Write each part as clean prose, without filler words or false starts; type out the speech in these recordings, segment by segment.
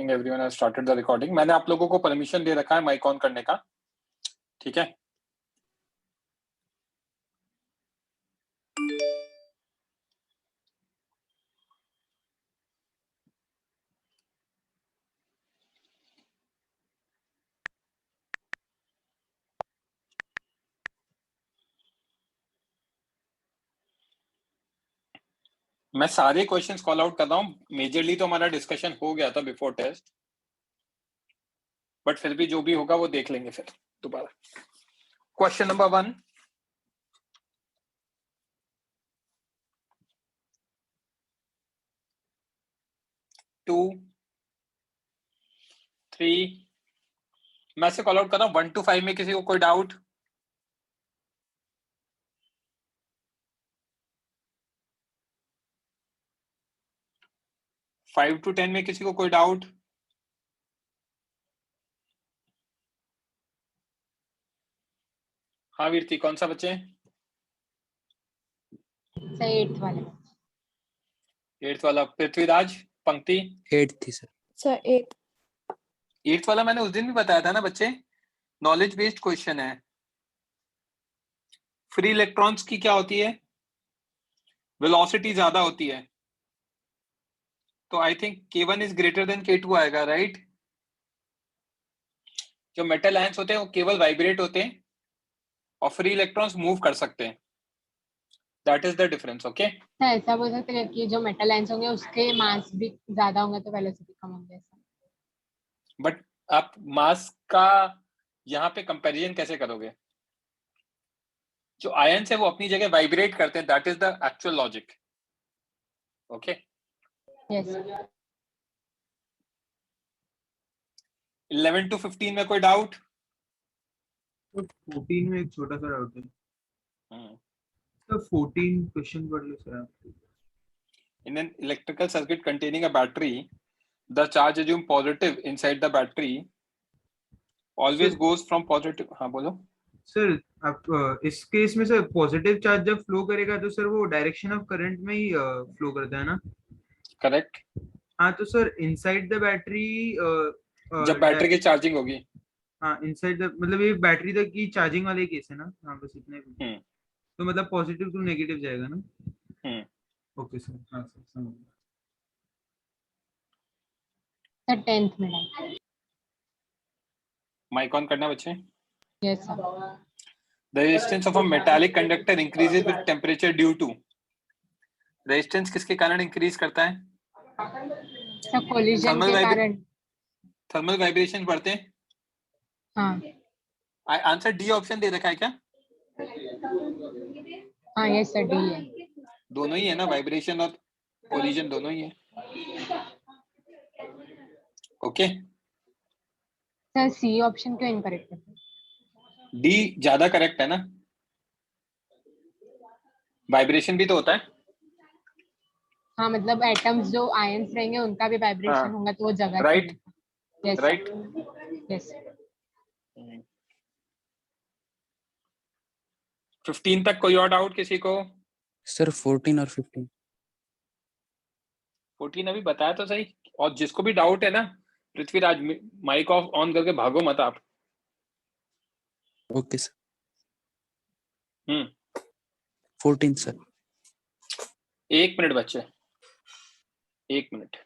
Everyone has started the recording. मैंने आप लोगों को परमिशन दे रखा है माइक ऑन करने का, ठीक है। मैं सारे क्वेश्चंस कॉल आउट कर रहा हूँ। मेजरली तो हमारा डिस्कशन हो गया था बिफोर टेस्ट, बट फिर भी जो भी होगा वो देख लेंगे फिर दोबारा। क्वेश्चन नंबर 1, 2, 3, मैं से कॉल आउट कर रहा हूँ 1 to 5 में किसी को कोई डाउट? फाइव टू 10 में किसी को कोई डाउट? हाँ वीरती, कौन सा बच्चे? एट्थ वाला। एट्थ वाला। पृथ्वीराज, पंक्ति? एट थी सर। सर एट्थ वाला मैंने उस दिन भी बताया था ना बच्चे, नॉलेज बेस्ड क्वेश्चन है। फ्री इलेक्ट्रॉन्स की क्या होती है? वेलोसिटी ज्यादा होती है, तो I think K1 is greater than K2 आएगा, राइट? जो मेटल आयंस होते हैं वो केवल वाइब्रेट होते हैं और फ्री इलेक्ट्रॉन्स मूव कर सकते हैं। That is the difference, okay. ऐसा बोल सकते हैं कि जो मेटल आयंस होंगे उसके मास भी ज्यादा होंगे तो वेलोसिटी कम होंगे ऐसा। बट आप मास का यहाँ पे कंपैरिजन कैसे करोगे? जो आयंस है वो अपनी जगह वाइब्रेट करते हैं, that is the actual logic, okay. Yes. 11 to 15 में कोई डाउट? तो 14 में एक छोटा सा डाउट है। तो 14 क्वेश्चन पढ़ लो सर आप। In an electrical circuit containing a battery, the charge assumed positive inside the battery always goes from positive. हाँ बोलो सर आप इस केस में सर पॉजिटिव चार्ज जब फ्लो करेगा तो सर वो डायरेक्शन ऑफ करंट में ही फ्लो करता है ना? करेक्ट। हाँ तो सर इनसाइड द बैटरी जब बैटरी की चार्जिंग होगी, हाँ इनसाइड द मतलब ये बैटरी तक की चार्जिंग वाले केस है ना? हाँ बस इतना ही। तो मतलब पॉजिटिव टू नेगेटिव जाएगा ना? ओके सर, हाँ सर समझ गया। सर 10th में डाल। माइक ऑन करना बच्चे। Yes sir. The resistance of a metallic conductor increases with temperature due to. Resistance किसके कारण इंक्रीज करता है? सर कोलिजन के कारण। थर्मल वाइब्रेशन बढ़ते हैं। हाँ। आंसर डी ऑप्शन दे रखा है क्या? हाँ यस सर, डी है। दोनों ही है ना, वाइब्रेशन और कोलिजन दोनों ही है, ओके। सर सी ऑप्शन क्यों इनकरेक्ट है? डी ज्यादा करेक्ट है ना, वाइब्रेशन भी तो होता है। हाँ मतलब एटम्स जो आयंस रहेंगे उनका भी वाइब्रेशन होगा तो वो जगह राइट यस राइट। यस। 15 तक कोई और डाउट किसी को? सर 14 और 15। 14 अभी बताया तो सही। और जिसको भी डाउट है ना, पृथ्वीराज माइक ऑफ ऑन करके भागो मत आप। Okay sir. 14 सर। 1 मिनट बच्चे, 1 मिनट।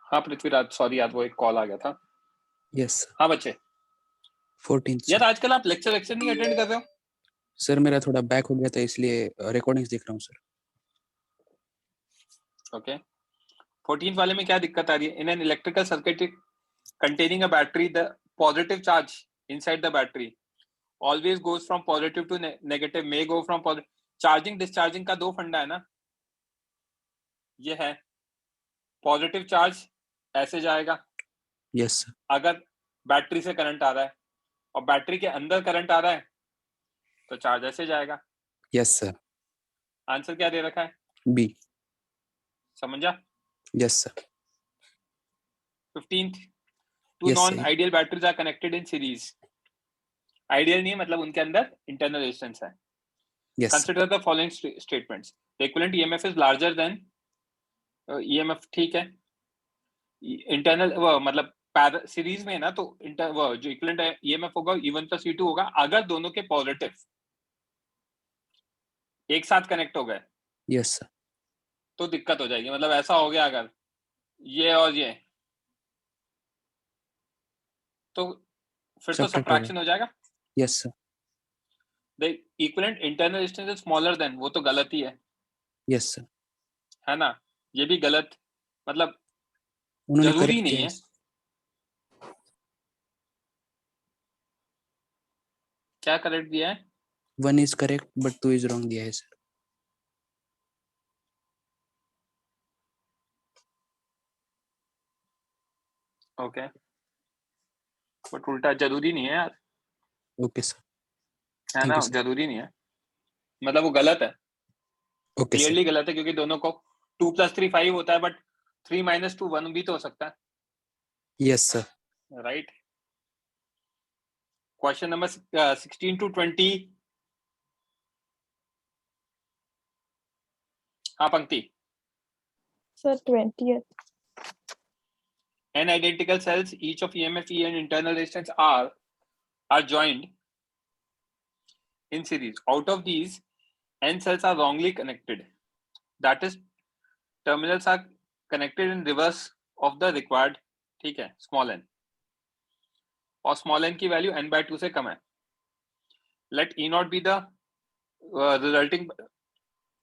हाँ पृथ्वीराज, सॉरी यार वो एक कॉल आ गया था। यस हाँ बच्चे, 14th यार सर। आजकल आप लेक्चर नहीं अटेंड कर रहे हो? सर मेरा थोड़ा बैक हो गया था इसलिए रिकॉर्डिंग्स देख रहा हूँ सर। ओके 14th वाले में क्या दिक्कत आ रही है? In an electrical circuit containing a battery, the positive charge inside the battery always goes from positive to negative, may go from positive. Charging discharging का दो फंडा है ना, ये है पॉजिटिव चार्ज ऐसे जाएगा यस सर। अगर बैटरी से करंट आ रहा है, और बैटरी के अंदर करंट आ रहा है तो चार्ज ऐसे जाएगा। Yes sir. आंसर क्या दे रखा है? बी। समझा? Yes sir. 15th, two Yes, non sir. ideal batteries are connected in series. Ideal नहीं है मतलब उनके अंदर इंटरनल रेजिस्टेंस है। Yes, sir. Consider the following statements. The equivalent EMF is larger than EMF, ठीक है। इंटरनल वो मतलब सीरीज में है ना, तो वो जो इक्विवेलेंट EMF होगा E1 + E2 होगा अगर दोनों के पॉजिटिव एक साथ कनेक्ट हो गए। Yes, sir. तो दिक्कत हो जाएगी, मतलब ऐसा हो गया अगर ये और ये, तो फिर तो Subtract सब्ट्रैक्शन हो जाएगा। Yes, sir. The equivalent internal resistance is smaller than, वो तो गलत ही है Yes, sir. है ना, ये भी गलत, मतलब उन्होंने जरूरी correct नहीं किया है। क्या करेक्ट दिया है? 1 is correct but 2 is wrong दिया है सर। ओके बट उल्टा जरूरी नहीं है यार, ओके सर। है Thank ना, you, sir. जरूरी नहीं है, मतलब वो गलत है, ओके सर। क्लियरली गलत है, क्योंकि दोनों को 2 + 3 5 होता है, बट 3 - 2 1 भी तो हो सकता है, Yes, sir. Right. Question number 16 to 20। हाँ पंक्ति। Sir, 20th. N identical cells, each of EMF, E and internal resistance are joined in series. Out of these, N cells are wrongly connected. That is, terminals are connected in reverse of the required, ठीक है, small n, और small n की value n/2 से कम है। Let E not be the resulting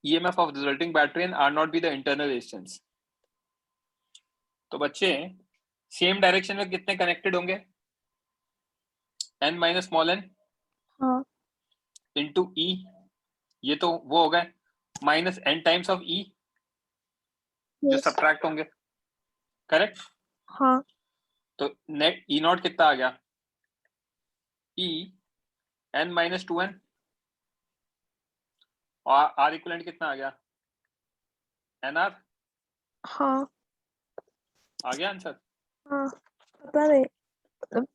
EMF of resulting battery and R not be the internal resistance. तो बच्चे same direction में कितने कनेक्टेड होंगे? n - small n हाँ. into E, ये तो वो हो गए -n टाइम्स ऑफ E जो Yes. सब्ट्रैक्ट होंगे, करेक्ट। हाँ. तो नेट E नॉट कितना आ गया? E n - 2n, और R इक्विवेलेंट कितना आ गया? NR। हाँ. आ गया आंसर? हाँ. पता नहीं, मतलब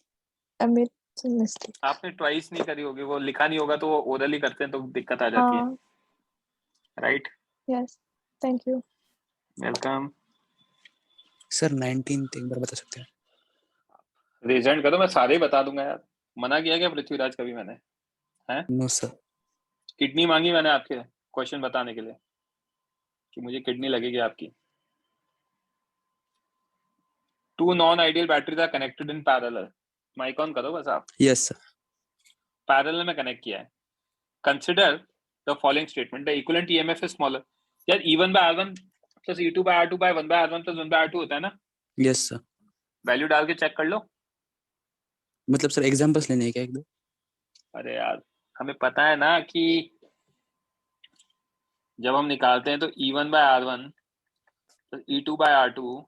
I made some mistake. आपने ट्वाइस नहीं करी होगी, वो लिखा नहीं होगा तो वो ओरली करते हैं तो दिक्कत आ जाती है, हाँ. Right. Yes. Thank you. Welcome. Sir 19th एक बार बता सकते हैं? रिजेंट करो, मैं सारे ही बता दूंगा यार। मना किया क्या पृथ्वीराज कभी मैंने? हैं? No sir. किडनी मांगी मैंने आपके क्वेश्चन बताने के लिए कि मुझे किडनी लगेगी आपकी। 2 non ideal batteries are connected in parallel. Mike on करो बस आप। Yes sir. पैरेलल में कनेक्ट किया है। Consider the following statement, the equivalent EMF is smaller. यार E1/R1 + E2/R2 / 1/R1 + 1/R2 होता है ना? Yes sir. वैल्यू डाल के चेक कर लो। मतलब सर एग्जांपल्स लेने हैं क्या एक दो? अरे यार हमें पता है ना कि जब हम निकालते हैं तो E1/R1 + E2/R2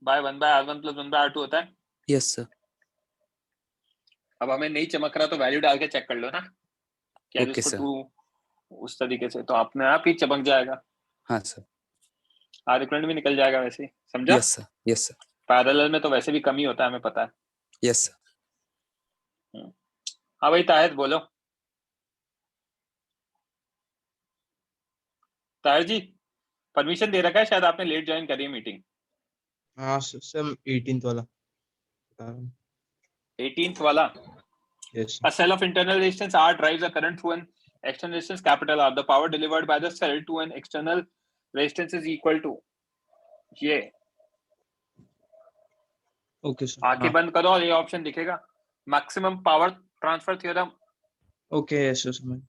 / 1/R1 + 1/R2 होता है। Yes sir. अब हमें नहीं चमक रहा तो वैल्यू डाल के चेक कर लो ना, क्या ओके जिसको सर। 2 उस तरीके से, तो अपने आप ही चमक जाएगा। हाँ सर। R इक्विवेलेंट भी निकल जाएगा वैसे ही, समझा? Yes sir. Yes sir. Parallel में तो वैसे भी कम ही होता है, हमें पता है। Yes sir. हाँ भाई ताहिर बोलो। ताहिर जी परमिशन दे रखा है, शायद आपने लेट ज्वाइन करी है मीटिंग। हाँ सर 18th वाला 18th वाला। Yes A cell of internal resistance R drives a current through an external resistance capital R. The power delivered by the cell to an external resistance is equal to, ये okay sir आंखें हाँ बंद करो और ये option दिखेगा, maximum power transfer theorem, okay yes yes ma'am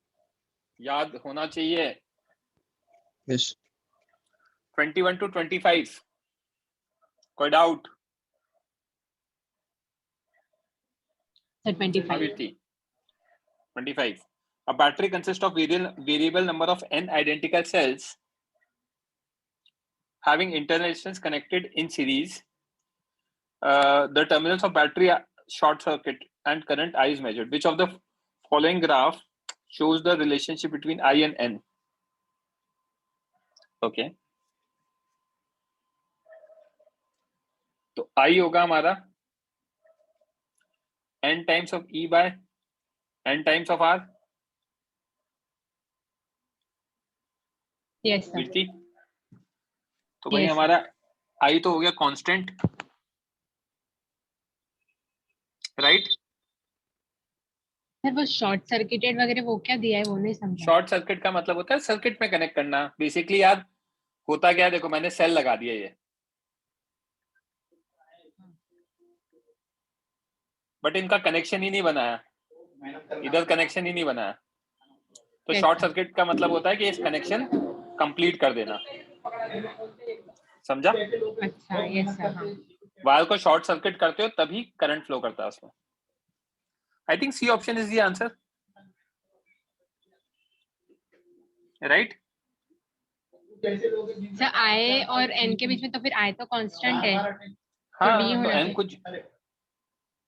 याद होना चाहिए। यस 21 to 25, कोई doubt? Sir 25. Abhiti, 25. A battery consists of variable number of n identical cells having internal resistance connected in series. The terminals of battery are short circuit and current I is measured. Which of the following graph shows the relationship between I and n? Okay. तो I होगा हमारा n times of E by n times of R. Yes sir. कीर्ति, तो भाई Yes, हमारा I तो हो गया constant, right? Sir वो शॉर्ट सर्किटेड वगैरह वो क्या दिया है वो नहीं समझा. शॉर्ट सर्किट का मतलब होता है सर्किट में कनेक्ट करना। बेसिकली यार होता क्या है, देखो मैंने सेल लगा दिया ये, बट इनका कनेक्शन ही नहीं बनाया, इधर कनेक्शन ही नहीं बनाया, तो Yes, शॉर्ट sir. सर्किट का मतलब होता है कि इस कनेक्शन कंप्लीट कर देना, समझा? अच्छा यस सर. हाँ. वायर को शॉर्ट सर्किट करते हो तभी करंट फ्लो करता है उसमें। I think C option is the answer, right? Sir I और एन के बीच में तो फिर आई तो कांस्टेंट है. हाँ D तो होना एन चाहिए. कुछ,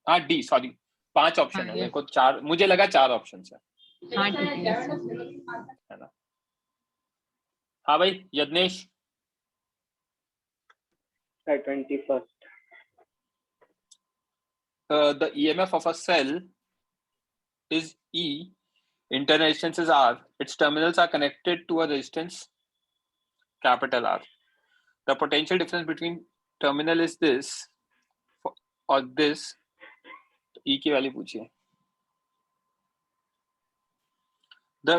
हाँ डी, सॉरी 5 ऑप्शन हाँ, है, मेरे yes. को 4, मुझे लगा 4 ऑप्शन है, हाँ ठीक है. yes, sir. है ना? हाँ भाई Yagnesh, 21st. The EMF of a cell is E, internal resistance is R, its terminals are connected to a resistance capital R. The potential difference between terminal is this or this, E की value पूछिए। The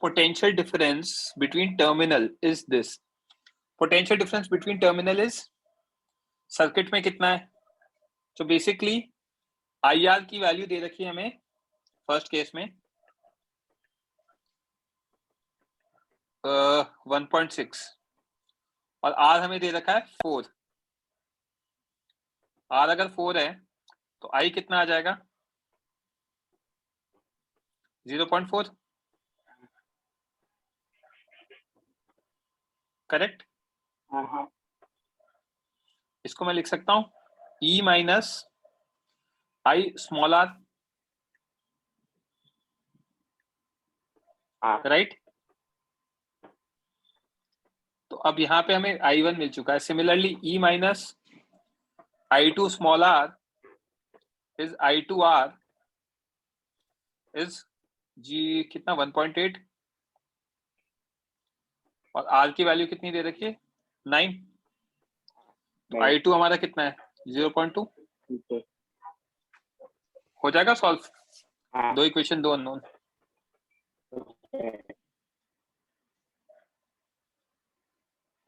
potential difference between terminal is this. Potential difference between terminal is circuit में कितना है, तो basically IR की value दे रखी है हमें फर्स्ट केस में 1.6 और R हमें दे रखा है 4। R अगर 4 है तो I कितना आ जाएगा 0.4, करेक्ट? हाँ इसको मैं लिख सकता हूं E minus I small r, right? तो अब यहाँ पे हमें I1 मिल चुका है। Similarly E minus I2 small r is I2R is जी कितना 1.8 और R की वैल्यू कितनी दे रखी है 9, तो I2 हमारा कितना है 0.2। हो जाएगा सॉल्व, दो इक्वेशन दो अननोन।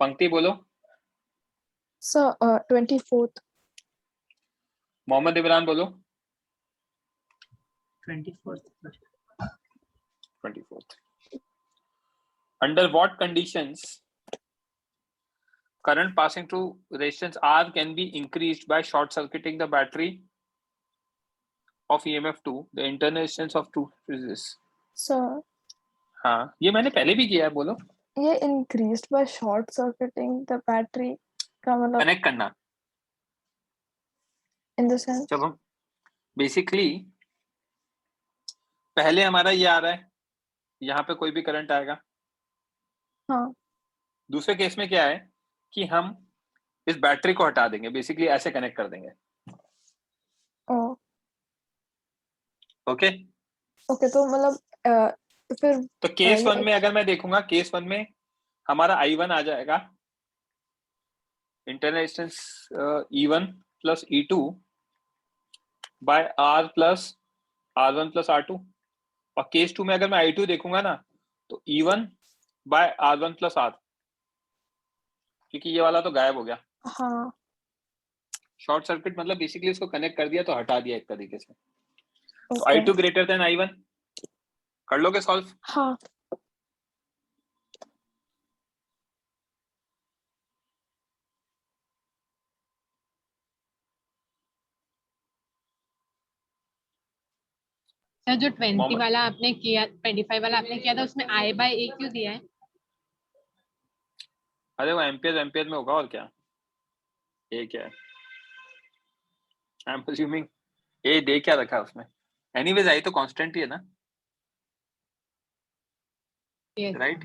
पंक्ति बोलो। Sir, 24th. मोहम्मद इमरान बोलो। 24th. 24th. Under what conditions current passing through resistance R can be increased by short circuiting the battery of EMF2? The internal resistance of 2 is this. Sir, हाँ ये मैंने पहले भी किया है, बोलो। ये increased by short circuiting the battery का मतलब कनेक्ट करना, in the sense. जब हम बेसिकली पहले हमारा ये आ रहा है, यहाँ पे कोई भी करंट आएगा। हाँ. दूसरे केस में क्या है कि हम इस बैटरी को हटा देंगे, बेसिकली ऐसे कनेक्ट कर देंगे। Oh. ओके ओके तो मतलब तो फिर तो केस ये 1 में अगर मैं देखूंगा, केस 1 में हमारा I1 आ जाएगा internal resistance E1 plus E2 by R plus R1 plus R2, और केस 2 में अगर मैं I2 देखूंगा ना तो E1 bye R1 plus R, क्योंकि ये वाला तो गायब हो गया। हाँ शॉर्ट सर्किट मतलब बेसिकली उसको कनेक्ट कर दिया तो हटा दिया एक तरीके से। तो okay I2 greater than I1 कर लोगे सॉल्व? हाँ सर जो 20 मोहम्मद वाला आपने किया, 25 वाला आपने किया था, उसमें I/A क्यों दिया है? अरे वो एम्पियर में होगा और क्या, ए क्या है, आई एम अज्यूमिंग ए दे क्या रखा है उसमें। एनीवेज आई तो कांस्टेंट ही है ना, Yes. राइट?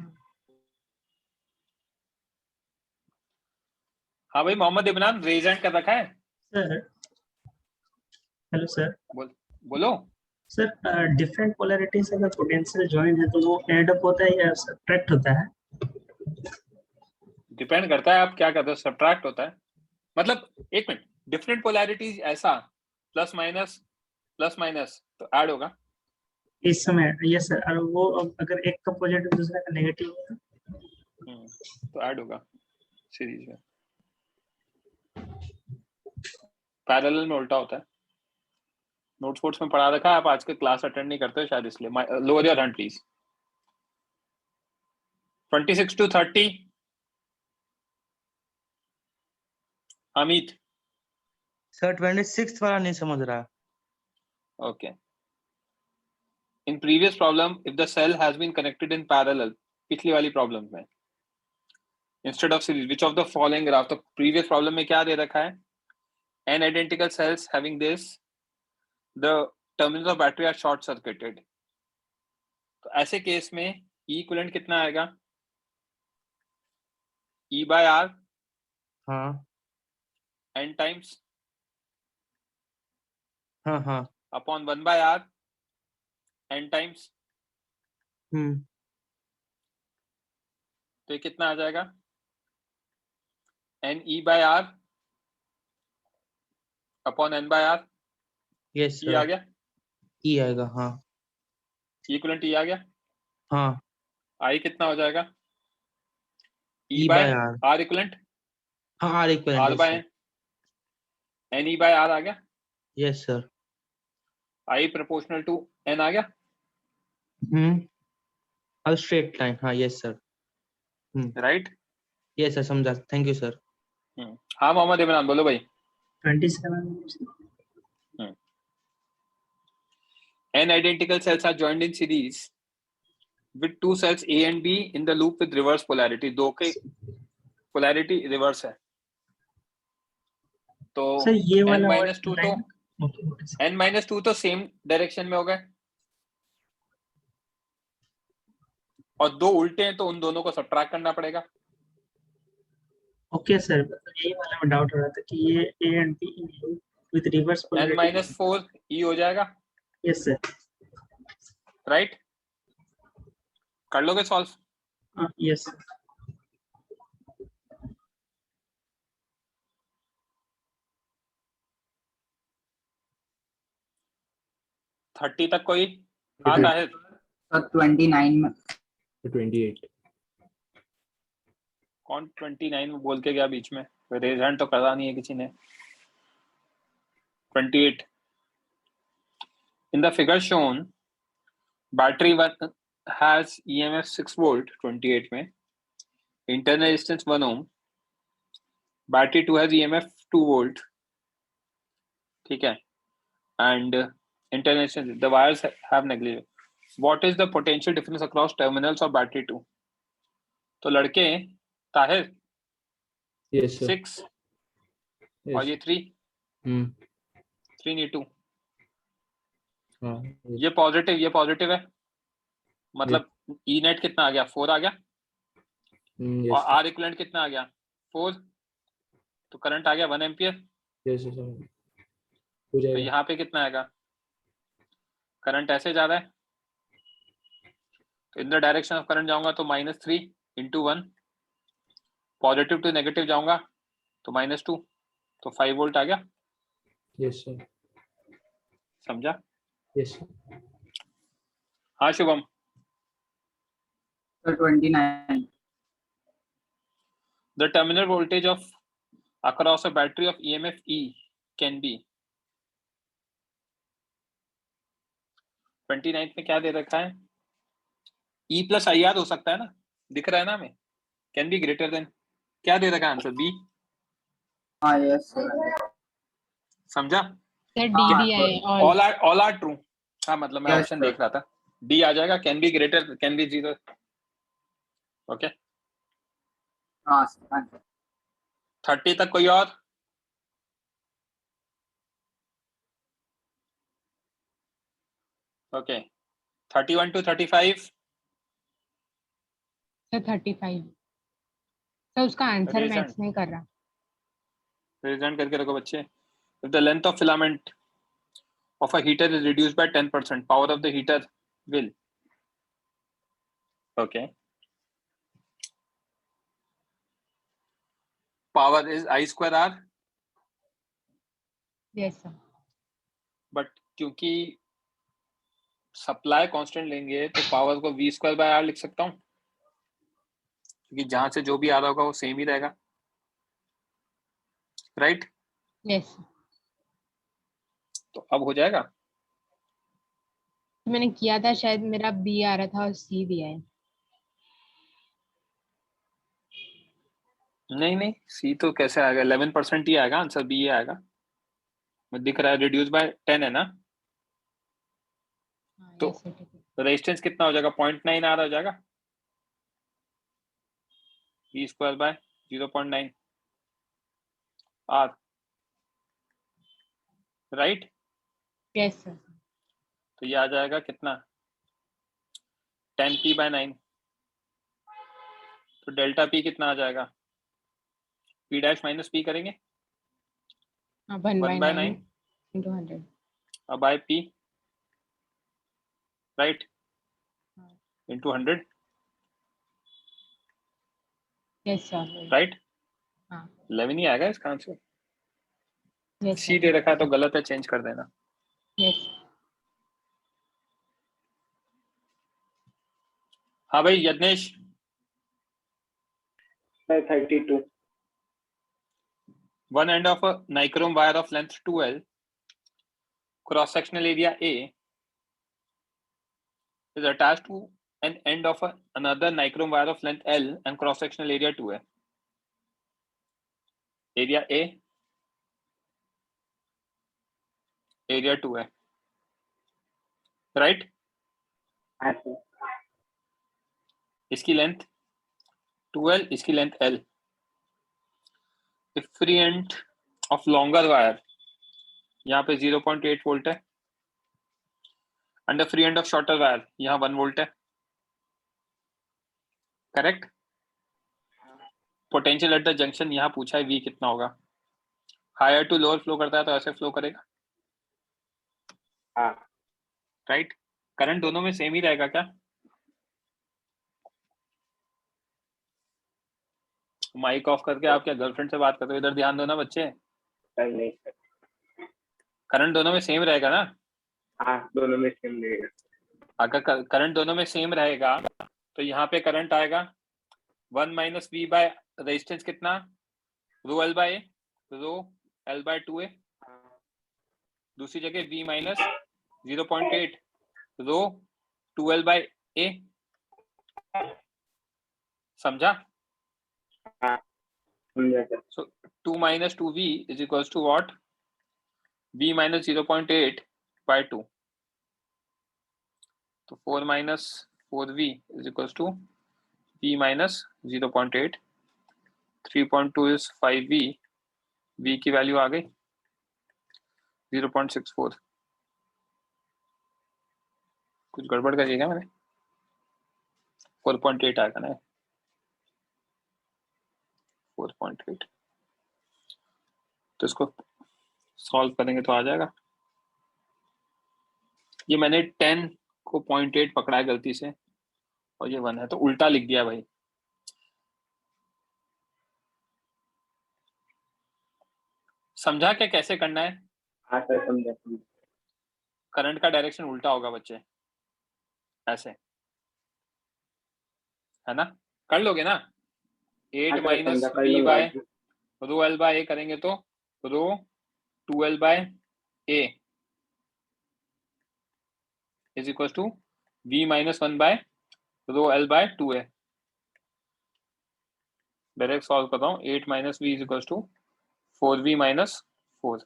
हाँ भाई मोहम्मद इमरान रेज हैंड कर रखा है। Sir hello sir. बोलो। सर डिफरेंट पोलैरिटीज अगर पोटेंशियल जॉइन है तो वो एड अप होता है या सब्ट्रैक्ट होता है? डिपेंड करता है आप क्या करते हो, सब्ट्रैक्ट होता है। मतलब एक मिनट, डिफरेंट पोलैरिटीज ऐसा प्लस माइनस तो ऐड होगा। इस समय यस सर, और वो अगर एक का पॉजिटिव दूसरा का नेगेटिव हो तो ऐड होगा सीरीज में। पैरेलल में उल्टा होता है। नोट्स वोट्स में पढ़ा रखा है, आप आज के क्लास अटेंड नहीं करते हो शायद, इसलिए lower your hand please. 26 to 30 Amit. Sir 26 वाला नहीं समझ रहा। Okay. In previous problem, if the cell has been connected in parallel, पिछली वाली प्रॉब्लम में instead of series, which of the following graph, तो previous problem में क्या दे रखा है, n identical cells having this, the terminals of battery are short circuited. तो ऐसे केस में E equivalent कितना आएगा, E by R हाँ n times हाँ हाँ upon 1 by R n times, तो ये कितना आ जाएगा, n E by R upon n by R। Yes E आ सर, गया, ई आएगा। हाँ E equivalent E आ गया। हाँ I कितना हो जाएगा, E E by by R. R equivalent हाँ R equivalent. R by N, N E by R आ गया। Yes sir. I proportional to N आ गया। अब स्ट्रेट लाइन। हाँ yes sir. Right. Yes sir समझा, थैंक यू सर। हाँ मोहम्मद इमरान बोलो भाई। 27 N identical cells are joined in series with two cells A and B in the loop with reverse polarity। दो के polarity reverse है, तो sir ये N वाला minus 2 तो ओके N minus 2 तो सेम डायरेक्शन में हो गए, और दो उल्टे हैं तो उन दोनों को सब्ट्रैक्ट करना पड़ेगा। ओके सर, यही वाला में डाउट हो रहा था कि ये A and be with reverse N polarity. minus 4 E हो जाएगा, यस सर। राइट? कर लोगे सॉल्व? Yes sir. थर्टी तक कोई? हाँ ताहिर। 29 में 28। कौन 29 में बोल के गया बीच में? रेज हैंड तो करा नहीं है किसी ने। 28 in the figure shown, battery one has EMF 6 volt 28 में, internal resistance 1 ohm, battery 2 has EMF 2 volt, ठीक है, and internal resistance, the wires have negligible. What is the potential difference across terminals of battery 2? तो लड़के Tahir yes sir. 6 और ये 3 3 2, हाँ ये positive है, मतलब ई नेट कितना आ गया, 4 आ गया, और आर इक्विवेलेंट कितना आ गया, 4, तो करंट आ गया 1 एम्पियर। यस सर हो तो जाएगा। यहाँ पे कितना आएगा, करंट ऐसे जा रहा है, तो in the direction of current जाऊंगा तो -3 × 1, पॉजिटिव टू नेगेटिव जाऊंगा तो -2, तो 5 वोल्ट आ गया। Yes sir. समझा? यस। हाँ Shubham. 29 The terminal voltage of across a battery of EMF E can be 29 में क्या दे रखा है? E plus IR हो सकता है ना, दिख रहा है ना हमें? Can be greater than, क्या दे रखा है आंसर? B. हाँ यस समझा? सर डी हाँ, दिया है all are true. हाँ मतलब मैं Yes, ऑप्शन sir. देख रहा था. D आ जाएगा. Can be greater, can be 0. Okay. हाँ सर 30 तक कोई और? Okay. 31 to 35. सर 35 सर उसका आंसर Reason. मैच नहीं कर रहा. Present करके रखो बच्चे. If the length of filament of a heater is reduced by 10%, power of the heater will. Okay. Power is I square R. Yes sir. But क्योंकि supply constant लेंगे तो power को V स्क्वायर बाय R लिख सकता हूँ, क्योंकि जहां से जो भी आ रहा होगा वो सेम ही रहेगा. राइट? यस. तो अब हो जाएगा. मैंने किया था, शायद मेरा बी आ रहा था और सी दिया है. नहीं नहीं, सी तो कैसे आएगा? 11% ही आएगा आंसर. बी ही आएगा. दिख रहा है रिड्यूस बाय 10 है ना. हाँ, तो yes, sir, ठीक है. रेजिस्टेंस कितना हो जाएगा? 0.9 आ रहा हो जाएगा. V square by 0.9 R. Right? Yes sir. तो ये आ जाएगा कितना? 10p/9. तो डेल्टा P कितना आ जाएगा? P डैश माइनस P करेंगे. हाँ 1/9 1/9 into 100. अब बाय P. राइट? हाँ. इंटू 100. Yes sir. राइट? हाँ. 11 ही आएगा इसका आंसर. यस सी दे रखा है तो गलत है, चेंज कर देना. यस. हाँ भाई Yagnesh. 32. One end of a nichrome wire of length 2L, cross sectional area A, is attached to an end of another nichrome wire of length L and cross sectional area 2A. Area A, area 2A. Right? इसकी length 2L, इसकी length L. If free end of longer wire, यहाँ पे 0.8 volt है. And the free end of shorter wire, यहाँ 1 volt है. Correct? Potential at the junction यहाँ पूछा है V कितना होगा. हायर टू लोअर फ्लो करता है तो ऐसे फ्लो करेगा. हाँ. राइट? करंट दोनों में सेम ही रहेगा क्या? माइक ऑफ करके आप क्या गर्लफ्रेंड से बात करते हो? इधर ध्यान दो ना बच्चे. नहीं. करंट दोनों में सेम रहेगा ना? हाँ दोनों में सेम रहेगा. अगर करंट दोनों में सेम रहेगा तो यहाँ पे करंट आएगा 1 माइनस V बाय रेजिस्टेंस कितना? Rho L by rho L by 2A. दूसरी जगह V minus 0.8 rho 2L by A. समझा? So 2 minus 2V is equals to what? V minus 0.8 by 2. So 4 minus 4V is equals to V minus 0.8. 3.2 is 5V. V की value आ गई 0.64. कुछ गड़बड़ करिएगा मैंने. 4.8 आएगा ना. 4.8. तो इसको सॉल्व करेंगे तो आ जाएगा. ये मैंने 10 को 0.8 पकड़ा है गलती से और ये 1 है तो उल्टा लिख दिया भाई. समझा क्या कैसे करना है? हाँ सर समझा. करंट का डायरेक्शन उल्टा होगा बच्चे, ऐसे है ना. कर लोगे ना? 8 minus v by rho L by A करेंगे तो rho 2l by A is equal to v minus 1 by rho L by 2a। Direct solve करता हूँ। 8 minus v is equal to 4v minus 4,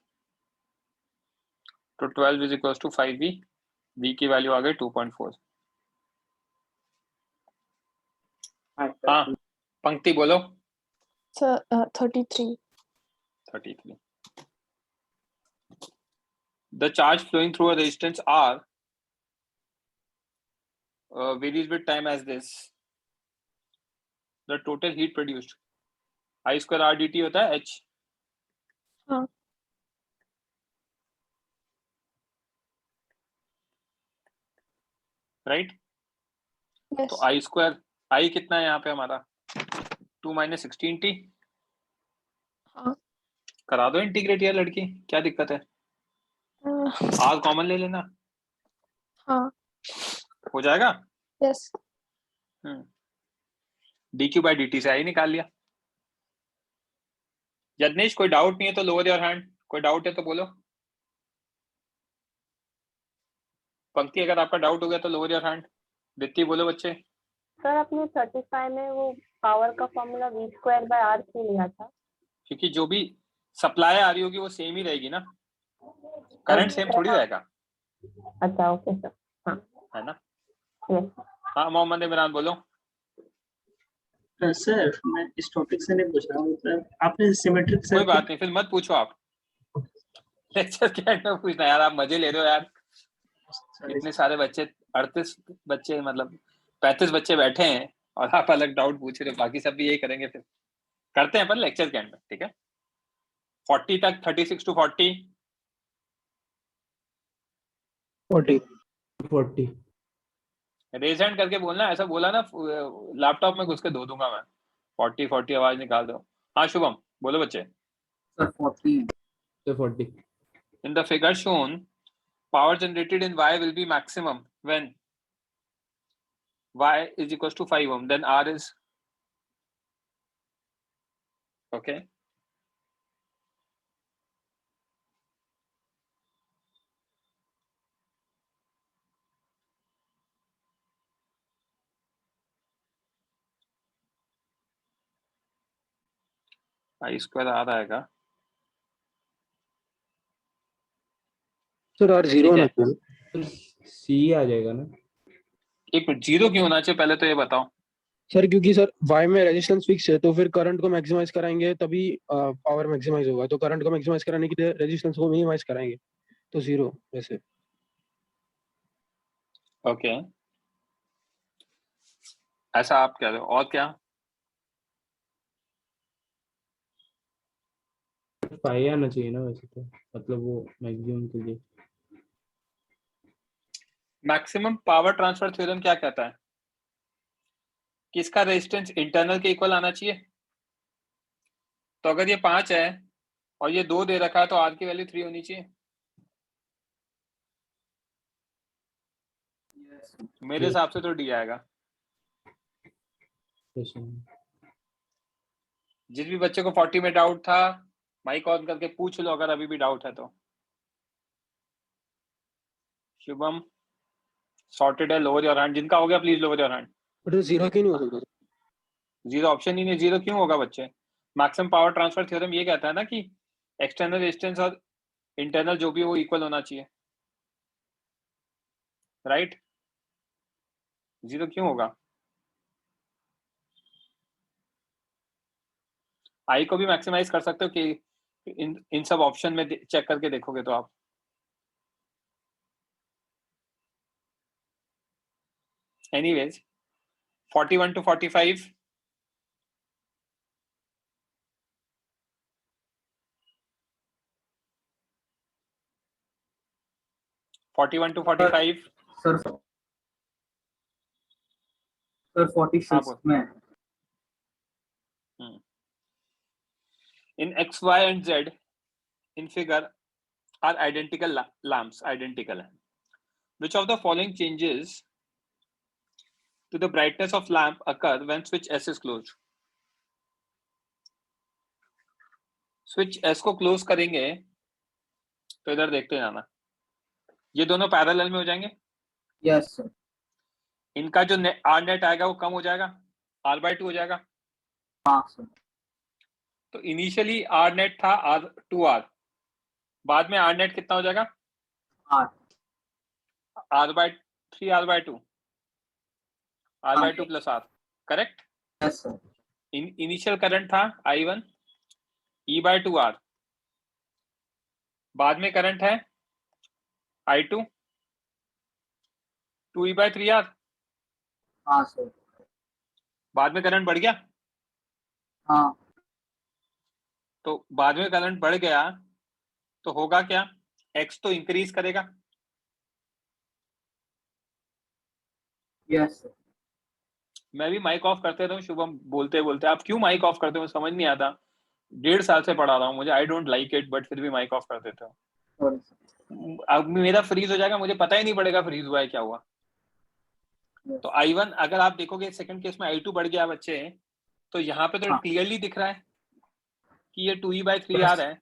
तो 12 is equal to 5v, v की value आ गई 2.4। हाँ पंक्ति बोलो। Sir, 33. 33. The charge flowing through a resistance R varies with time as this. The total heat produced I square R dt होता है H। हाँ। Right Yes. तो I स्क्वायर I कितना है यहाँ पे हमारा 2 माइनस 16t। हाँ। करा दो इंटीग्रेट यार लड़की, क्या दिक्कत है? R कॉमन ले लेना। हाँ। हो जाएगा। Yes. dq बाई dt से आई निकाल लिया। यज्ञेश कोई डाउट नहीं है तो लोअर योर हैंड, कोई डाउट है तो बोलो। पंक्ति अगर आपका डाउट हो गया तो लोअर योर हैंड। दित्ती बोलो बच्चे। सर आपने 35 में वो पावर का formula v square by r क्यों लिया था? क्योंकि जो भी सप्लाई आ रही होगी वो सेम ही रहेगी ना, करंट सेम थोड़ी रहेगा। अच्छा ओके सर। हाँ है ना। यस। हाँ मोहम्मद इमरान बोलो। सर मैं इस टॉपिक से नहीं पूछ रहा हूँ, मतलब आपने सिमेट्रिक कोई बात नहीं, फिर मत पूछो आप। लेक्चर के एंड में पूछना यार, आप मजे ले रहे हो यार। इतने सारे बच्चे 38 बच्चे मतलब 35 बच्चे बैठे हैं और आप अलग डाउट पूछ रहे हो, बाकी सब भी यही करेंगे। फिर करते हैं पर लेक्चर के एंड में, ठीक है। 40 तक 36 टू 40 रेज हैंड करके बोलना। ऐसा बोला ना लैपटॉप में घुस के धो दूंगा मैं। 40 आवाज निकाल दो। हाँ शुभम बोलो बच्चे। Sir, 40. In the figure shown, power generated in Y will be maximum when Y is equals to 5 ohm. Then R is okay. I square आ आएगा सर और जीरो होना चाहिए। सी आ जाएगा ना। एक मिनट, जीरो क्यों होना चाहिए पहले तो ये बताओ। सर क्योंकि सर वाई में रेजिस्टेंस फिक्स है तो फिर करंट को मैक्सिमाइज कराएंगे तभी पावर मैक्सिमाइज होगा। तो करंट को मैक्सिमाइज कराने के लिए रेजिस्टेंस को मिनिमाइज कराएंगे तो जीरो वैसे। ओके ऐसा आप कह रहे हो। और क्या? पाई आना चाहिए ना वैसे तो, मतलब वो मैक्सिमम के लिए। मैक्सिमम पावर ट्रांसफर थ्योरम क्या कहता है कि इसका रेजिस्टेंस इंटरनल के इक्वल आना चाहिए। तो अगर ये 5 है और ये 2 दे रखा है तो आर की वैल्यू 3 होनी चाहिए। मेरे हिसाब से तो डी आएगा। जिस भी बच्चे को 40 में डाउट था माइक ऑन करके पूछ लो अगर अभी भी डाउट है तो। शुभम सॉर्टेड है, लोअर योर हैंड। जिनका हो गया please lower your hand. But zero क्यों नहीं हो सकता? जीरो ऑप्शन ही नहीं। जीरो क्यों होगा बच्चे? मैक्सिमम पावर ट्रांसफर थ्योरम ये कहता है ना कि एक्सटर्नल रेजिस्टेंस और इंटरनल जो भी वो इक्वल होना चाहिए, राइट। जीरो क्यों होगा? आई को भी मैक्सिमाइज कर सकते हो कि इन सब ऑप्शन में चेक करके देखोगे तो आप। एनीवेज 41 to 45 41 to 45 Sir, 46 में. In X, Y and Z in figure are identical lamps, identical. Which of the following changes to the brightness of lamp occur when switch S is closed? Switch S को close करेंगे तो इधर देखते जाना, ये दोनों parallel में हो जाएंगे। Yes sir. इनका जो आर नेट आएगा वो कम हो जाएगा, R/2 हो जाएगा। हाँ सर। तो इनिशियली आर नेट था R2R, बाद में आर नेट कितना हो जाएगा? R/3 R/2 R/2 plus R, correct? Yes sir. Initial current था I1 E/2R, बाद में करंट है I2 2E/3R। हाँ सर। बाद में करंट बढ़ गया। हाँ। तो बाद में करंट बढ़ गया तो होगा क्या? X तो इंक्रीज करेगा। Yes sir. मैं भी माइक ऑफ करते रहता हूँ शुभम, बोलते बोलते। आप क्यों माइक ऑफ करते हो समझ नहीं आता। 1.5 साल से पढ़ा रहा हूँ, मुझे I don't like it, but फिर भी माइक ऑफ कर देते हो। Sorry sir. अब मेरा फ्रीज हो जाएगा, मुझे पता ही नहीं पड़ेगा फ्रीज हुआ है क्या हुआ। तो I1 अगर आप देखोगे सेकंड केस में I2 बढ़ गया बच्चे, तो यहाँ पे तो क्लियरली दिख रहा है कि ये 2E/3R है,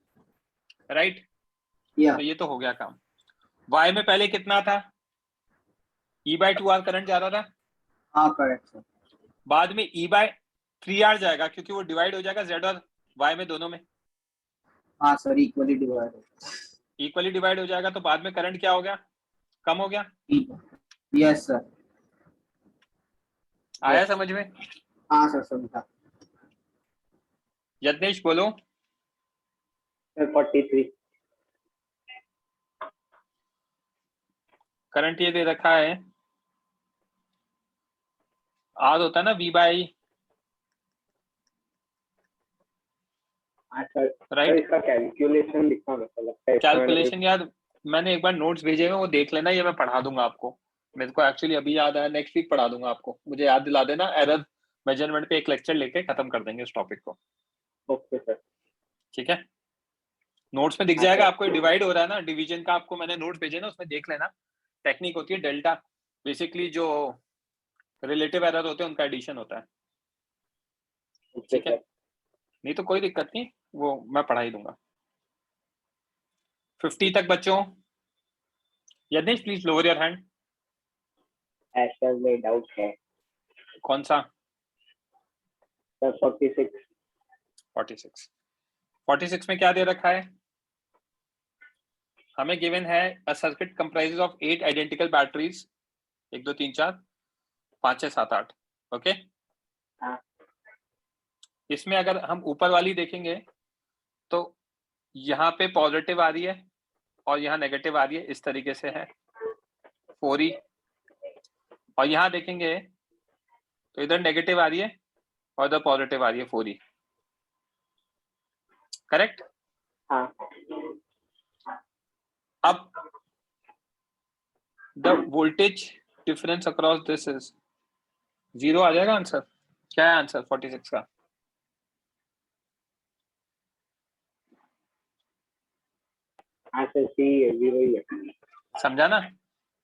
राइट? तो ये तो हो गया काम। Y में पहले कितना था? E/2R करंट जा रहा था। हाँ करेक्ट सर। बाद में E/3R जाएगा क्योंकि वो डिवाइड हो जाएगा Z और Y में दोनों में। हाँ सर, इक्वली डिवाइड हो जाएगा तो बाद में करंट क्या हो गया? कम हो गया। Yes sir. आया समझ में? हाँ सर समझा। यज्ञेश बोलो। 43। करंट ये दे रखा है, आर होता है ना V/I, राइट? इसका कैलकुलेशन लिखना लगता है। कैलकुलेशन यार मैंने एक बार नोट्स भेजे हैं, वो देख लेना, ये मैं पढ़ा दूंगा आपको। मेरे को एक्चुअली अभी याद आया, नेक्स्ट वीक पढ़ा दूंगा आपको, मुझे याद दिला देना। एरर मेजरमेंट पे एक लेक्चर लेके खत्म कर देंगे इस टॉपिक को। Okay sir. ठीक है, नोट्स में दिख जाएगा आपको। डिवाइड हो रहा है ना, डिवीजन का आपको मैंने नोट्स भेजे ना, उसमें देख लेना। टेक्निक होती है डेल्टा, बेसिकली जो रिलेटिव एरर होते हैं उनका एडिशन होता है। ठीक है, नहीं तो कोई दिक्कत नहीं, वो मैं पढ़ा ही दूंगा। 50 तक बच्चों। Yagnesh please lower your hand. ऐसा में डाउट है। कौन सा? 46। 46 में क्या दे रखा है हमें? गिवन है a circuit comprises of 8 identical batteries, 1 2 3 4 5 6 7 8। Okay, इसमें अगर हम ऊपर वाली देखेंगे तो यहाँ पे पॉजिटिव आ रही है और यहाँ नेगेटिव आ रही है, इस तरीके से है 4E। और यहाँ देखेंगे तो इधर नेगेटिव आ रही है और इधर पॉजिटिव आ रही है 4E, करेक्ट? हाँ। अब the voltage difference across this is 0 आ जाएगा आंसर। क्या है आंसर 46 का? आंसर सी है, 0 ही है। समझा ना?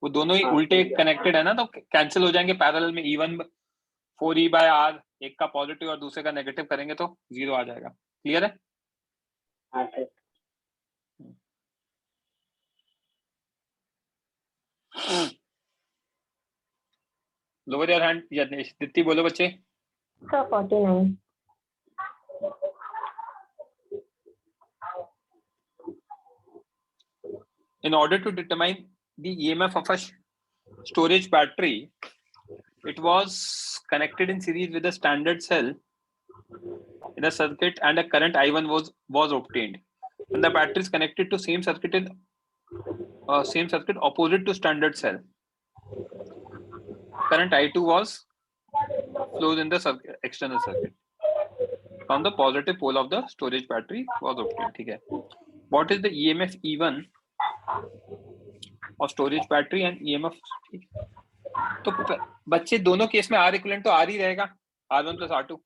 वो दोनों ही उल्टे कनेक्टेड है ना, तो कैंसिल हो जाएंगे पैरेलल में। E1 4E/R, एक का पॉजिटिव और दूसरे का नेगेटिव करेंगे तो 0 आ जाएगा। क्लियर है? हाँ sir. Lower your hand. Yagnesh. दित्ती बोलो बच्चे। Sir 49। In order to determine the EMF of a storage battery, it was connected in series with a standard cell in a circuit and a current I1 was obtained. When the battery is connected to same circuit opposite to standard cell, current I2 was flows in the external circuit from the positive pole of the storage battery was obtained. ठीक है, what is the EMF E1 of storage battery and EMF? तो बच्चे दोनों case में R equivalent तो R ही रहेगा, R1 plus R2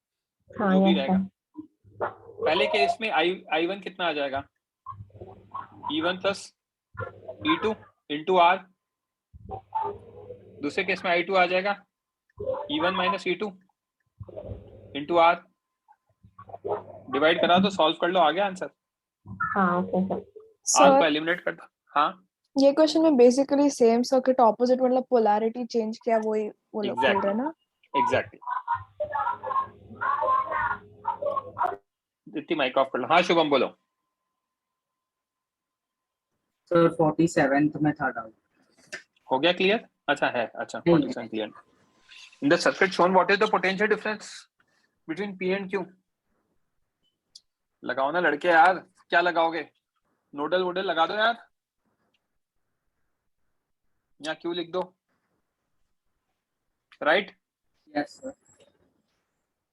जो भी रहेगा। पहले केस में I1 कितना आ जाएगा? E1 plus E2 into R। दूसरे केस में I2 आ जाएगा E1 minus E2 into R। Divide करा तो सॉल्व कर लो, आ गया आंसर। हाँ ओके सर। आर को सर एलिमिनेट करता। हाँ ये क्वेश्चन में बेसिकली सेम सर्किट ऑपोजिट मतलब पोलैरिटी चेंज किया वही वो लोग बोल रहे हैं ना। एग्जैक्टली। दीप्ति माइक ऑफ कर लो। हाँ शुभम बोलो। सर 47th में था डाउट। हो गया क्लियर? अच्छा है, अच्छा 47 clear. In the circuit shown what is the potential difference between P and Q? लगाओ ना लड़के यार, क्या लगाओगे? नोडल वोडल लगा दो यार, या क्यू लिख दो। Right? Yes sir.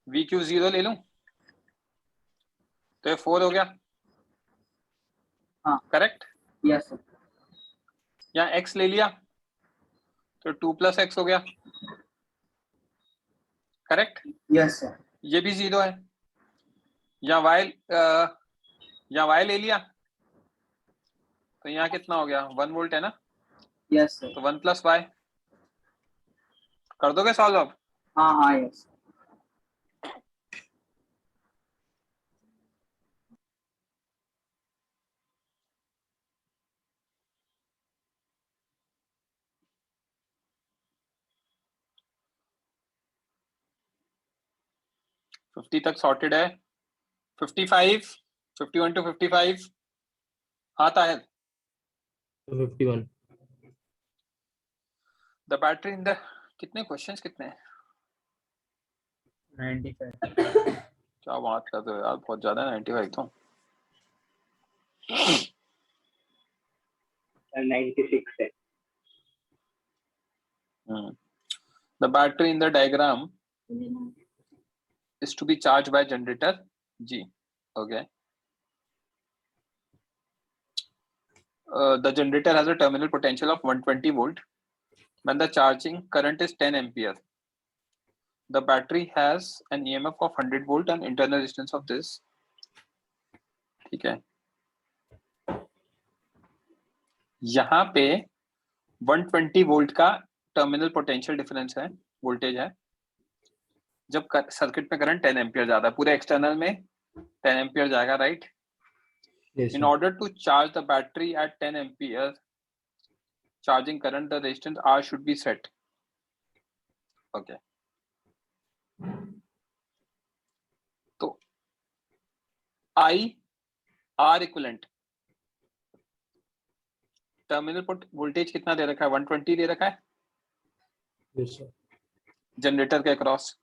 We Q 0 ले लूं तो ये 4 हो गया। हाँ करेक्ट? Yes sir. या x ले लिया तो 2 + x हो गया। करेक्ट? Yes sir. ये भी 0 है। या y ले लिया तो यहाँ कितना हो गया? 1 वोल्ट है ना? Yes sir. तो 1 + y कर दोगे सॉल्व अब? हाँ हाँ यस। 50 तक सॉर्टेड है। 55 51 to 55 आता है। 51. द बैटरी इन द कितने क्वेश्चंस कितने हैं? 95. क्या बात कर रहे हो यार, बहुत ज्यादा है 95 तो। 96 है। The battery in the diagram is to be charged by generator G. Okay. The generator has a terminal potential of 120 volt when the charging current is 10 ampere. The battery has an EMF of 100 volt and internal resistance of this. ठीक है, यहाँ पे 120 volt का terminal potential difference है, voltage है, जब circuit में current 10 ampere जाता है, पूरे एक्सटर्नल में 10 एम्पियर जाएगा, right? Yes, In sir. order to charge the battery at 10 ampere charging current, the resistance R should be set. Okay. तो I R equivalent terminal voltage कितना दे रखा है? 120 दे रखा है Yes, sir. जनरेटर के अक्रॉस,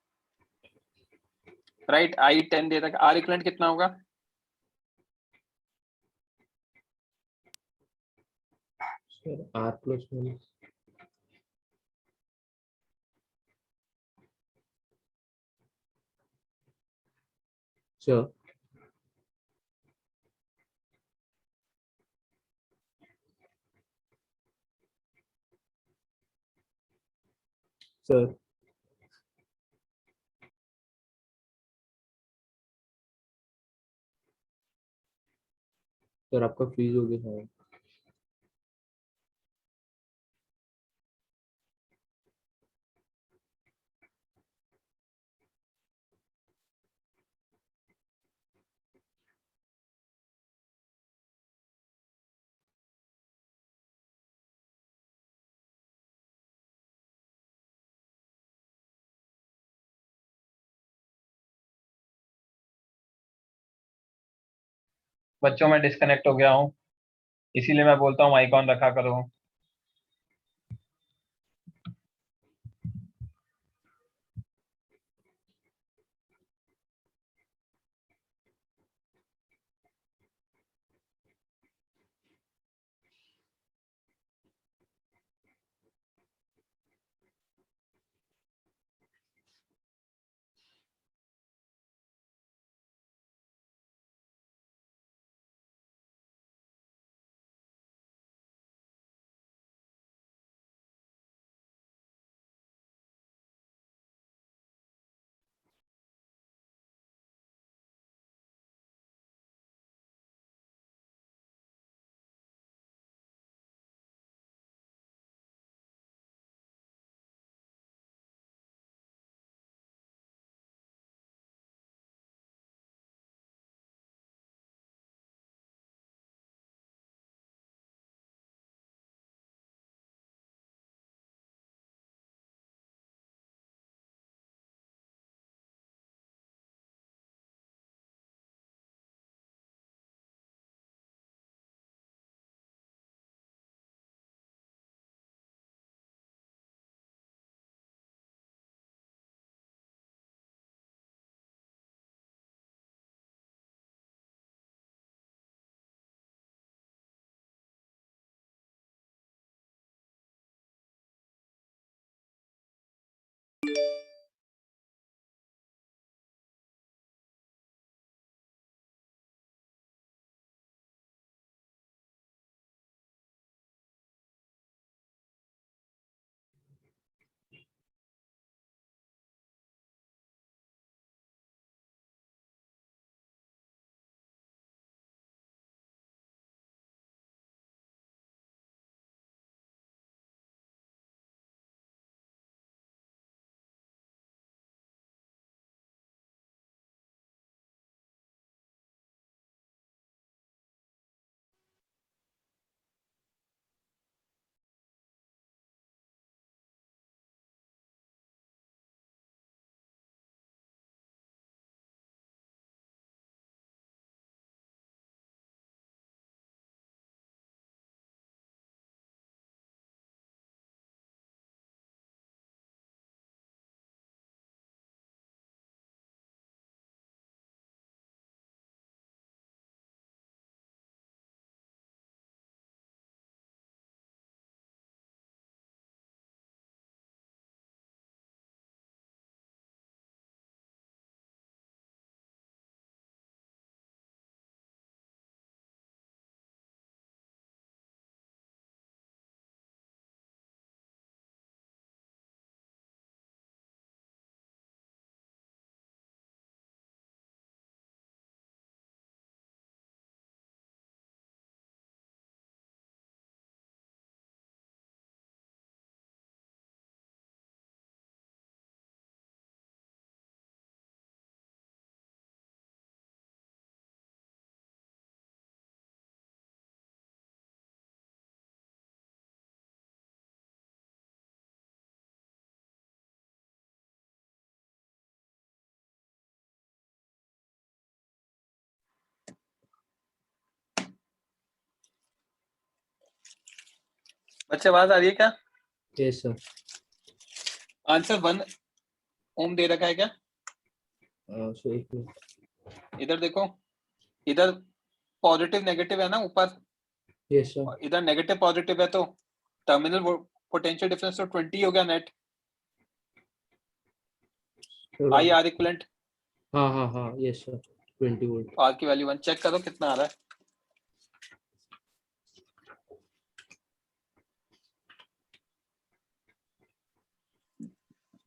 राइट? I 10 दे रखा है। R equivalent कितना होगा? Sir, R plus 1. Sir. Sir. Sir आपका फ्रीज हो गया है। बच्चों, मैं डिस्कनेक्ट हो गया हूँ, इसीलिए मैं बोलता हूँ माइक ऑन रखा करो। बच्चे आवाज आ रही है क्या? Yes sir. आंसर 1 ओम दे रखा है क्या? सो एक मिनट, इधर देखो, इधर पॉजिटिव नेगेटिव है ना ऊपर, यस सर। इधर नेगेटिव पॉजिटिव है, तो टर्मिनल पोटेंशियल डिफरेंस तो 20 हो गया नेट, आई आर इक्विवेलेंट। हाँ हाँ हाँ यस सर, 20 वोल्ट। आर की वैल्यू 1 चेक करो कितना आ रहा है।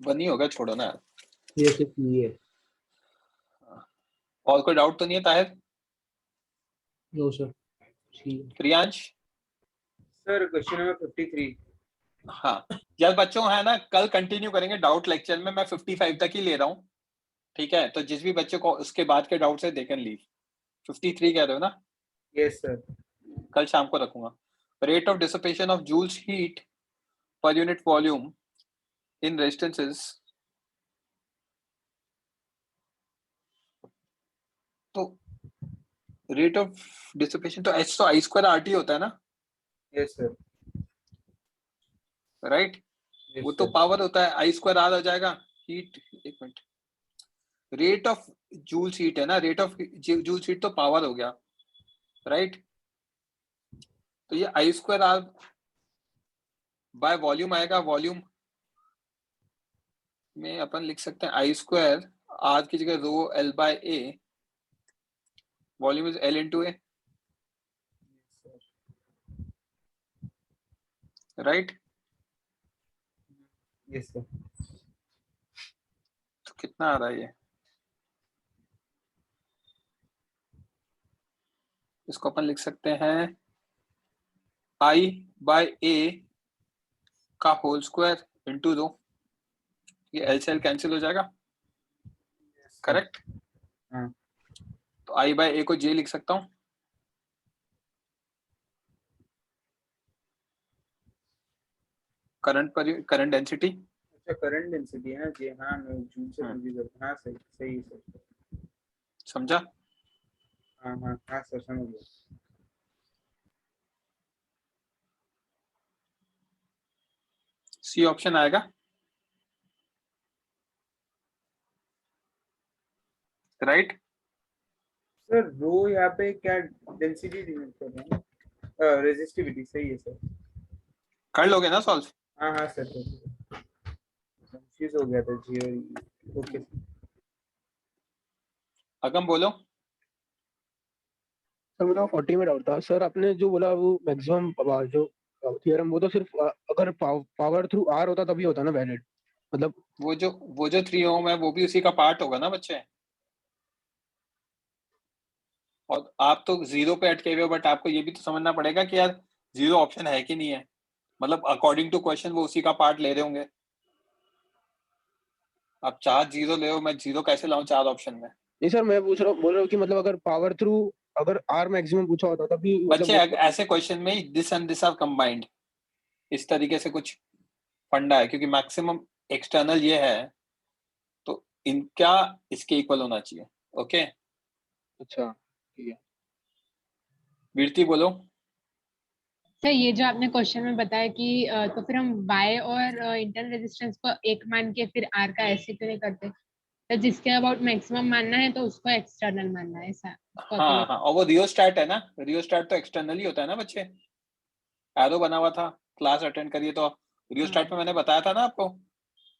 बनी होगा, छोड़ो ना। ये सिर्फ ये है। और कोई डाउट तो नहीं है ताहिर? नो सर, ठीक है। प्रियांश? Sir question number 53। हाँ यार बच्चों, है ना, कल कंटिन्यू करेंगे डाउट लेक्चर में, मैं 55 तक ही ले रहा हूँ, ठीक है? तो जिस भी बच्चे को उसके बाद के डाउट है दे कैन लीव। 53 कह रहे हो ना? Yes sir. कल शाम को रखूंगा। Rate of dissipation of joules heat per unit volume in resistances, तो रेट ऑफ डिसिपेशन तो H तो I स्क्वायर RT होता है ना, यस सर। राइट? वो तो पावर होता है, I स्क्वायर R हो जाएगा हीट। एक minute, rate of joules heat है ना, रेट ऑफ जूल्स हीट तो पावर हो गया, राइट? तो ये I square R by volume आएगा, वॉल्यूम में अपन लिख सकते हैं I स्क्वायर R की जगह rho L by A, volume is L into A, right? Yes sir. तो कितना आ रहा है ये? इसको अपन लिख सकते हैं I बाय A का होल स्क्वायर इंटू 2, ये L से L कैंसिल हो जाएगा, करेक्ट? हाँ। तो I बाय A को J लिख सकता हूँ, करंट पर करंट डेंसिटी। अच्छा करंट डेंसिटी है ना जी, हाँ मैं जूल से कंफ्यूज हाँ सही सही सर। समझा? हाँ हाँ हाँ सर समझ गया। सी ऑप्शन आएगा, राइट? सर रो यहाँ पे क्या डेंसिटी डिनोट कर रहे हैं, रेजिस्टिविटी, सही है सर। कर लोगे ना सॉल्व? हाँ हाँ सर, कंफ्यूज हो गया था जी। ओके अगम बोलो। सर मेरा 40 में डाउट था सर, आपने जो बोला वो मैक्सिमम जो थ्योरम, वो तो सिर्फ अगर पावर थ्रू आर होता तभी होता ना वैलिड, मतलब वो जो 3 ओम है वो भी उसी का पार्ट होगा ना बच्चे। और आप तो 0 पे अटके हुए हो, बट आपको ये भी तो समझना पड़ेगा कि यार 0 ऑप्शन है कि नहीं है, मतलब अकॉर्डिंग टू क्वेश्चन वो उसी का पार्ट ले रहे होंगे। आप 4 0 ले हो, मैं 0 कैसे लाऊं 4 ऑप्शन में? नहीं सर, मैं बोल रहा हूँ कि मतलब अगर पावर थ्रू अगर आर मैक्सिमम पूछा होता तभी बच्चे मतलब ऐसे क्वेश्चन में this and this are combined, इस तरीके से कुछ फंडा है, क्योंकि मैक्सिमम एक्सटर्नल ये है तो इनका इसके इक्वल होना चाहिए। ओके अच्छा ठीक है। वीरती बोलो। सर ये जो आपने क्वेश्चन में बताया कि तो फिर हम Y और इंटरनल रेजिस्टेंस को एक मान के फिर R का ऐसे क्यों नहीं करते? तो जिसके अबाउट मैक्सिमम मानना है तो उसको एक्सटर्नल मानना है, ऐसा? हाँ हाँ, और वो रियोस्टैट है ना, रियोस्टैट तो एक्सटर्नल ही होता है ना बच्चे, एरो बना हुआ था, क्लास अटेंड करिए तो रियोस्टैट में मैंने बताया था ना आपको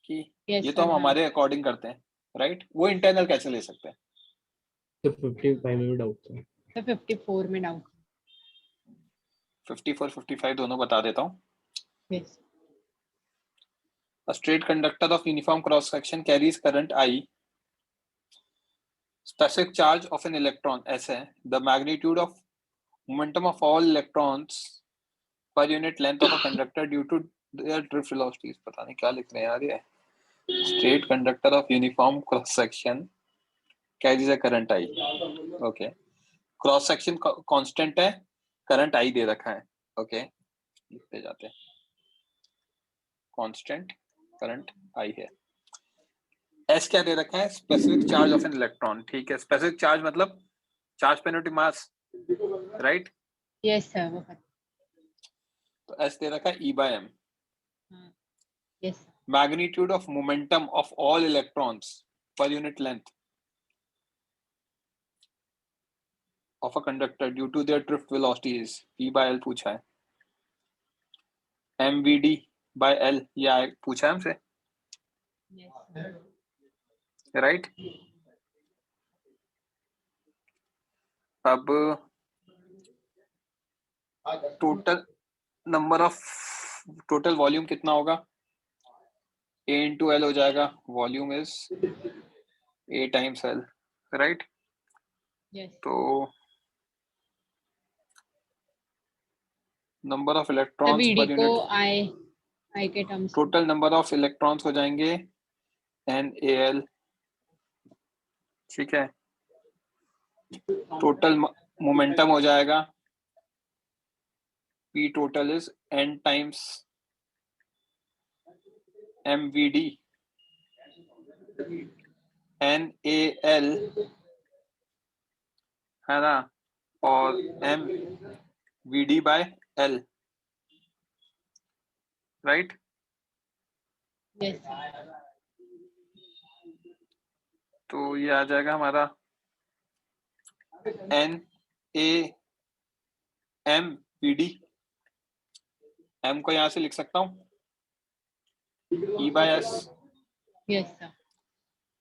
कि ये तो हम हमारे अकॉर्डिंग करते हैं, राइट? वो इंटरनल कैसे ले सकते हैं? तो 55 में डाउट था। तो 54 में डाउट। 54 55 दोनों बता देता हूँ। Yes. A straight conductor of uniform cross section carries current I. Specific charge of an electron S है. The magnitude of momentum of all electrons per unit length of a conductor due to their drift velocities. पता नहीं क्या लिख रहे हैं यार ये. Straight conductor of uniform cross section carries a current I. Okay. Cross section constant है, current I दे रखा है. Okay. लिखते जाते हैं. Constant करंट आई है। एस क्या दे रखा है? Specific charge of an electron. ठीक है, स्पेसिफिक चार्ज मतलब चार्ज पे unit mass, right? Yes sir. तो एस दे रखा है E by m. Yes. Magnitude of momentum of all electrons per unit length of a conductor due to their drift velocity is P by L पूछा है. mvd by L या पूछा है हमसे, right? अब टोटल वॉल्यूम कितना होगा? A into L हो जाएगा. Volume is A times L, right? Yes. तो number of The electrons VD पर को यूनिट, I के terms. Total number of electrons हो जाएंगे NaL, ठीक है? टोटल मोमेंटम हो जाएगा P total is N times mvd NaL, है ना, और mvd by L, right? Yes. तो ये आ जाएगा हमारा NaMvd. M को यहां से लिख सकता हूं E by S. Yes, sir.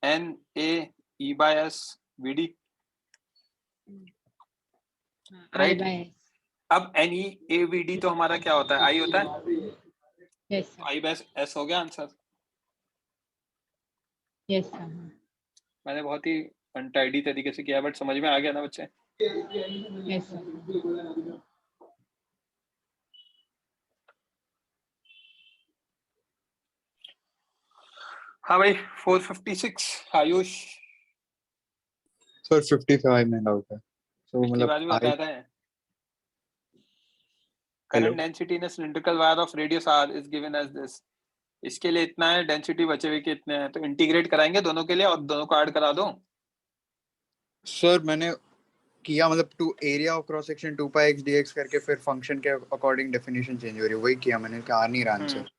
NaE by S Vd, I right? by S. अब NeAVD तो हमारा क्या होता है? I होता है. Yes, sir. I by S हो गया आंसर. Yes, sir. मैंने बहुत ही अनटाइडी तरीके से किया, बट समझ में आ गया ना बच्चे? Yes, sir. हाँ भाई, 456 आयुष. सर 55 में डाउट है. तो पिछली मतलब बार भी बताया था. Current density in a cylindrical wire of radius r is given as this. इसके लिए इतना है, डेंसिटी बचे हुए के इतने हैं, तो इंटीग्रेट कराएंगे दोनों के लिए और दोनों को ऐड करा दो. सर मैंने किया, मतलब two area of cross section 2 pi x dx करके फिर फंक्शन के अकॉर्डिंग डेफिनेशन चेंज हो रही है, वही किया मैंने. क्या आ नहीं रहा आंसर?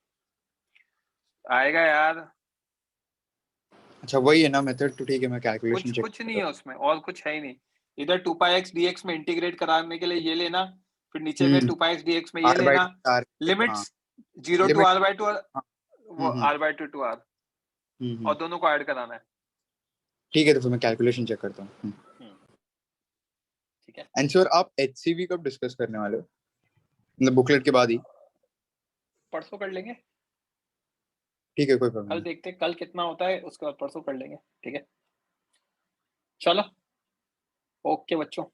आएगा यार. अच्छा वही है ना मेथड, तो ठीक है मैं कैलकुलेशन चेक. कुछ नहीं है उसमें, और कुछ है ही नहीं. इधर 2 पाई x dx में इंटीग्रेट कराने के लिए ये लेना, फिर नीचे में 2 पाई x dx में ये लेना. लिमिट्स 0 to r by 2 वो r by 2 to r, और दोनों को ऐड कराना है. ठीक है, तो फिर मैं कैलकुलेशन चेक करता हूँ. ठीक है. एंड सर आप HCV कब डिस्कस करने वाले हो? मतलब बुकलेट के बाद ही? परसों कर लेंगे. ठीक है, कोई प्रॉब्लम कल नहीं. देखते हैं कल कितना होता है, उसके बाद परसों कर लेंगे. ठीक है, चलो. ओके बच्चों.